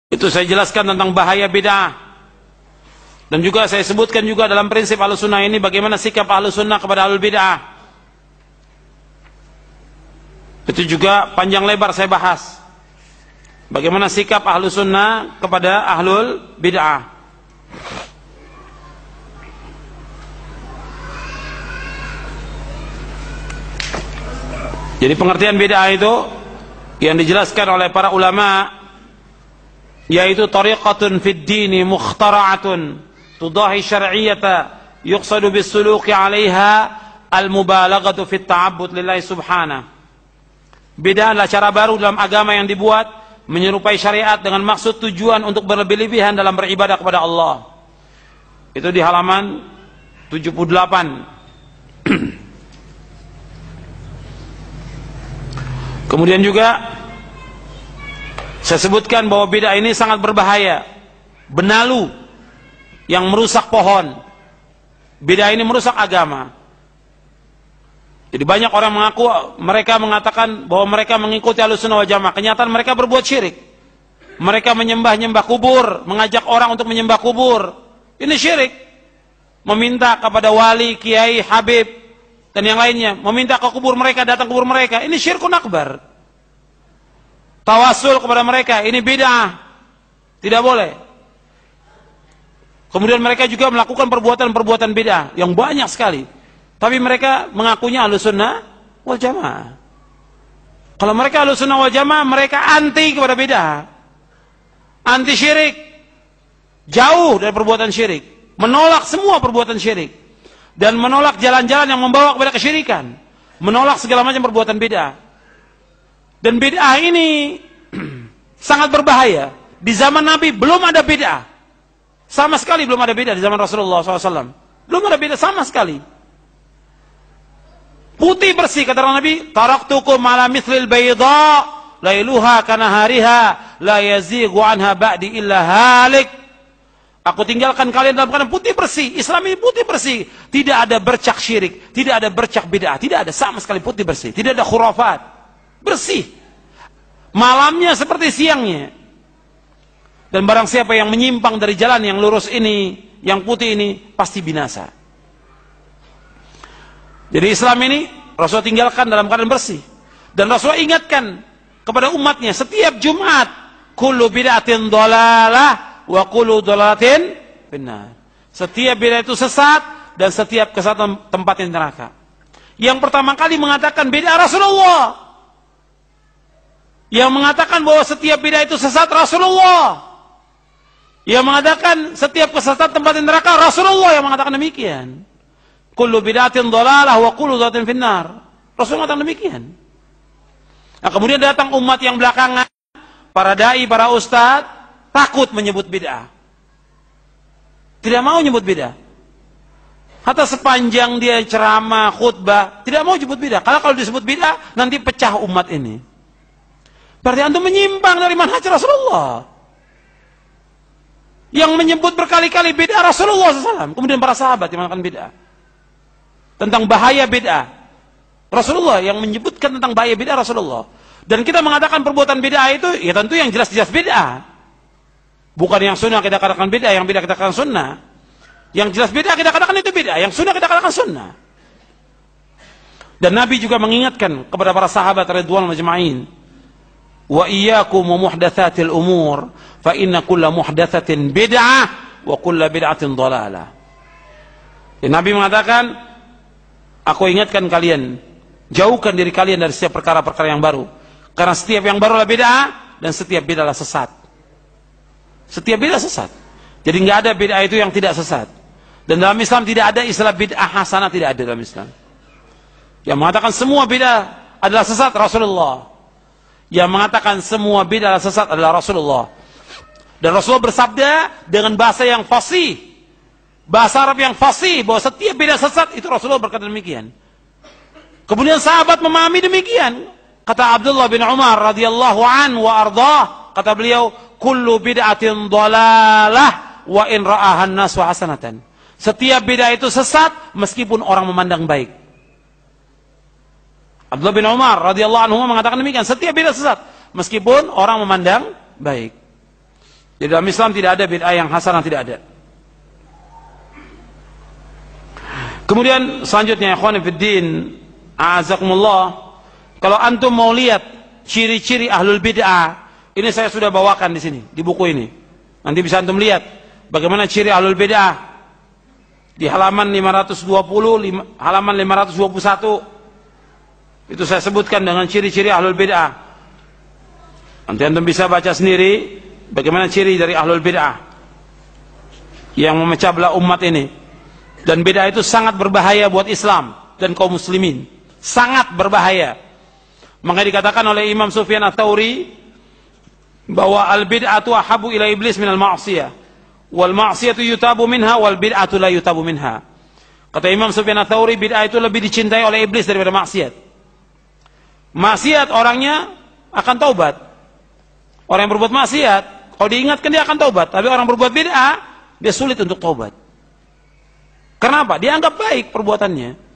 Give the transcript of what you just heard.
Itu saya jelaskan tentang bahaya bid'ah. Dan juga saya sebutkan juga dalam prinsip Ahlussunnah ini bagaimana sikap Ahlussunnah kepada ahlul bid'ah. Itu juga panjang lebar saya bahas. Bagaimana sikap Ahlussunnah kepada ahlul bid'ah. Jadi pengertian bid'ah itu yang dijelaskan oleh para ulama, yaitu tariqatun fid dini mukhtara'atun tudahi syar'iyyata yuqsadu bis-suluki 'alaiha al-mubalaghatu fit ta'abbud lillahi subhanahu. Bid'ah adalah cara baru dalam agama yang dibuat menyerupai syariat dengan maksud tujuan untuk berlebih-lebihan dalam beribadah kepada Allah. Itu di halaman 78. Kemudian juga saya sebutkan bahwa bid'ah ini sangat berbahaya. Benalu yang merusak pohon. Bid'ah ini merusak agama. Jadi banyak orang mengaku, mereka mengatakan bahwa mereka mengikuti Ahlussunnah wal Jamaah. Kenyataan mereka berbuat syirik. Mereka menyembah-nyembah kubur, mengajak orang untuk menyembah kubur. Ini syirik. Meminta kepada wali, kiai, habib, dan yang lainnya. Meminta ke kubur mereka, datang ke kubur mereka. Ini syirkun akbar. Tawasul kepada mereka, ini bid'ah. Tidak boleh. Kemudian mereka juga melakukan perbuatan-perbuatan bid'ah yang banyak sekali. Tapi mereka mengakunya Ahlussunnah wal Jamaah. Kalau mereka Ahlussunnah wal Jamaah, mereka anti kepada bid'ah. Anti syirik. Jauh dari perbuatan syirik. Menolak semua perbuatan syirik. Dan menolak jalan-jalan yang membawa kepada kesyirikan. Menolak segala macam perbuatan bid'ah. Dan bid'ah ini sangat berbahaya. Di zaman Nabi belum ada bid'ah. Sama sekali belum ada bid'ah di zaman Rasulullah SAW. Belum ada bid'ah sama sekali. Putih bersih, kata Nabi, taraktukum ala mithlil bayda lailuha kanahariha la yazighu anha ba'di illa halik. Aku tinggalkan kalian dalam keadaan putih bersih. Islam ini putih bersih. Tidak ada bercak syirik, tidak ada bercak bid'ah, tidak ada sama sekali putih bersih. Tidak ada khurafat. Bersih. Malamnya seperti siangnya. Dan barang siapa yang menyimpang dari jalan yang lurus ini, yang putih ini, pasti binasa. Jadi Islam ini Rasul tinggalkan dalam keadaan bersih. Dan Rasul ingatkan kepada umatnya setiap Jumat, kullu bid'atin dhalalah wa kullu dhalalatin finnar. Setiap bid'ah itu sesat dan setiap kesesatan tempatnya neraka. Yang pertama kali mengatakan bid'ah Rasulullah. Yang mengatakan bahwa setiap bid'ah itu sesat Rasulullah. Yang mengatakan setiap kesesatan tempatnya neraka Rasulullah yang mengatakan demikian. Kullu bid'atin dhalalah wa kullu dhalatin finnar. Rasul mengatakan demikian. Nah, kemudian datang umat yang belakangan, para dai, para ustadz, takut menyebut bid'ah. Tidak mau menyebut bid'ah. Hatta sepanjang dia ceramah, khutbah, tidak mau menyebut bid'ah. Karena kalau disebut bid'ah, nanti pecah umat ini. Berarti antum menyimpang dari manhaj Rasulullah. Yang menyebut berkali-kali bid'ah Rasulullah SAW. Kemudian para sahabat yang mengatakan bid'ah. Tentang bahaya bid'ah. Rasulullah yang menyebutkan tentang bahaya bid'ah Rasulullah. Dan kita mengatakan perbuatan bid'ah itu, ya tentu yang jelas-jelas bid'ah. Bukan yang sunnah kita katakan bid'ah, yang bid'ah kita katakan sunnah. Yang jelas bid'ah kita katakan itu bid'ah, yang sunnah kita katakan sunnah. Dan Nabi juga mengingatkan kepada para sahabat radhiyallahu majma'in, wa iyyakum wa muhdatsatil umur, fa inna kulla muhdatsatin bid'ah wa kulla bid'atin dhalalah. Dan Nabi mengatakan, aku ingatkan kalian, jauhkan diri kalian dari setiap perkara-perkara yang baru. Karena setiap yang baru adalah bid'ah dan setiap bid'ah adalah sesat. Setiap bid'ah sesat. Jadi nggak ada bid'ah itu yang tidak sesat. Dan dalam Islam tidak ada istilah bid'ah hasanah, tidak ada dalam Islam. Yang mengatakan semua bid'ah adalah sesat Rasulullah. Yang mengatakan semua bid'ah adalah sesat adalah Rasulullah. Dan Rasulullah bersabda dengan bahasa yang fasih. Bahasa Arab yang fasih bahwa setiap bid'ah sesat, itu Rasulullah berkata demikian. Kemudian sahabat memahami demikian. Kata Abdullah bin Umar radhiyallahu anhu wa ardhah, kata beliau, kullu bid'atin dhalalah wa in ra'ahan nasu hasanatan. Setiap bid'ah itu sesat meskipun orang memandang baik. Abdullah bin Umar radhiyallahu anhu mengatakan demikian, setiap bid'ah sesat meskipun orang memandang baik. Di dalam Islam tidak ada bid'ah yang hasanah, tidak ada. Kemudian selanjutnya, ikhwan fiddin, a'azakumullah, kalau antum mau lihat ciri-ciri ahlul bid'ah, ini saya sudah bawakan di sini, di buku ini. Nanti bisa antum lihat bagaimana ciri ahlul bid'ah di halaman 520, halaman 521. Itu saya sebutkan dengan ciri-ciri ahlul bid'ah. Nanti antum bisa baca sendiri bagaimana ciri dari ahlul bid'ah yang memecah belah umat ini. Dan bid'ah itu sangat berbahaya buat Islam dan kaum muslimin. Sangat berbahaya. Maka dikatakan oleh Imam Sufyan Ats-Tsauri bahwa al-bid'atu ahabu ila iblis minal ma'siyah. Wal ma'siyatu yutabu minha wal bid'atu la yutabu minha. Kata Imam Sufyan Ats-Tsauri, bid'ah itu lebih dicintai oleh iblis daripada maksiat. Maksiat orangnya akan taubat. Orang yang berbuat maksiat, kalau diingatkan dia akan taubat. Tapi orang berbuat bid'ah, dia sulit untuk taubat. Kenapa? Dia anggap baik perbuatannya.